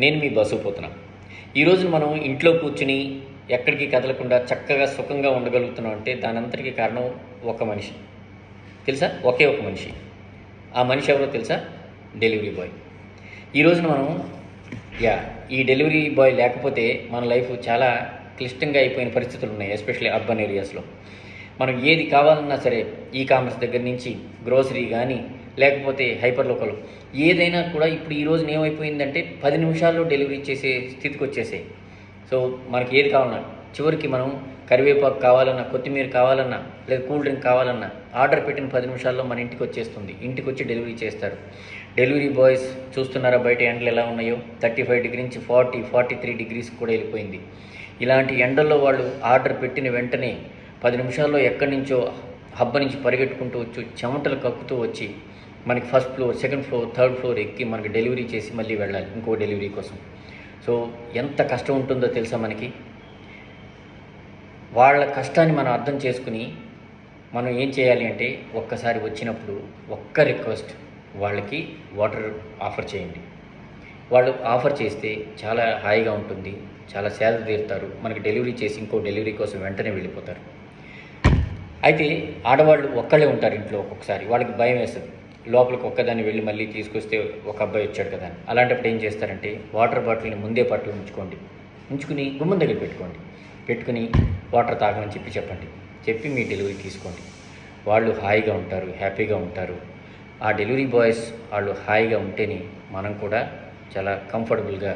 నేను మీ బసవపోతున్నా. ఈ రోజున మనం ఇంట్లో కూర్చుని ఎక్కడికి కదలకుండా చక్కగా సుఖంగా ఉండగలుగుతున్నాం అంటే దానంతటికి కారణం ఒక మనిషి. తెలుసా? ఒకే ఒక మనిషి. ఆ మనిషి ఎవరో తెలుసా? Delivery boy. ఈ రోజున మనం ఈ డెలివరీ బాయ్ లేకపోతే మన లైఫ్ చాలా క్లిష్టంగా అయిపోయిన పరిస్థితులు ఉన్నాయి. ఎస్పెషల్లీ అర్బన్ ఏరియాస్లో. మనం ఏది కావాలన్నా సరే ఈ కామర్స్ దగ్గర నుంచి గ్రోసరీ కానీ లేకపోతే హైపర్ లోకల్ ఏదైనా కూడా ఇప్పుడు ఈ రోజున ఏమైపోయిందంటే 10 నిమిషాల్లో డెలివరీ చేసే స్థితికి వచ్చేసాయి. సో మనకి ఏది కావాలన్నా చివరికి మనం కరివేపాకు కావాలన్నా, కొత్తిమీర కావాలన్నా, లేదా కూల్ డ్రింక్ కావాలన్నా ఆర్డర్ పెట్టిన 10 నిమిషాల్లో మన ఇంటికి వచ్చేస్తుంది. ఇంటికి వచ్చి డెలివరీ చేస్తారు. డెలివరీ బాయ్స్ చూస్తున్నారా బయట ఎండలు ఎలా ఉన్నాయో? 35 డిగ్రీ నుంచి 43 డిగ్రీస్ కూడా వెళ్ళిపోయింది. ఇలాంటి ఎండల్లో వాళ్ళు ఆర్డర్ పెట్టిన వెంటనే 10 నిమిషాల్లో ఎక్కడి నుంచో హబ్బ నుంచి పరిగెట్టుకుంటూ వచ్చి చెమటలు కక్కుతూ వచ్చి మనకి first floor, second floor, third floor ఎక్కి మనకి డెలివరీ చేసి మళ్ళీ వెళ్ళాలి ఇంకో డెలివరీ కోసం. సో ఎంత కష్టం ఉంటుందో తెలుసా మనకి? వాళ్ళ కష్టాన్ని మనం అర్థం చేసుకుని మనం ఏం చేయాలి అంటే ఒక్కసారి వచ్చినప్పుడు ఒక్క రిక్వెస్ట్, వాళ్ళకి వాటర్ ఆఫర్ చేయండి. వాళ్ళు ఆఫర్ చేస్తే చాలా హాయిగా ఉంటుంది, చాలా సేద తీరుతారు, మనకి డెలివరీ చేసి ఇంకో డెలివరీ కోసం వెంటనే వెళ్ళిపోతారు. అయితే ఆడవాళ్ళు ఒక్కళ్ళే ఉంటారు ఇంట్లో. ఒక్కొక్కసారి వాళ్ళకి భయం వేస్తుంది, లోపలికి ఒక్కదాన్ని వెళ్ళి మళ్ళీ తీసుకొస్తే ఒక అబ్బాయి వచ్చాడు కదా అని. అలాంటప్పుడు ఏం చేస్తారంటే వాటర్ బాటిల్ని ముందే పట్టుకుని ఉంచుకుని గుమ్మం దగ్గర పెట్టుకుని వాటర్ తాగమని చెప్పి మీ డెలివరీ తీసుకోండి. వాళ్ళు హాయిగా ఉంటారు, హ్యాపీగా ఉంటారు. ఆ డెలివరీ బాయ్స్ వాళ్ళు హాయిగా ఉంటేనే మనం కూడా చాలా కంఫర్టబుల్గా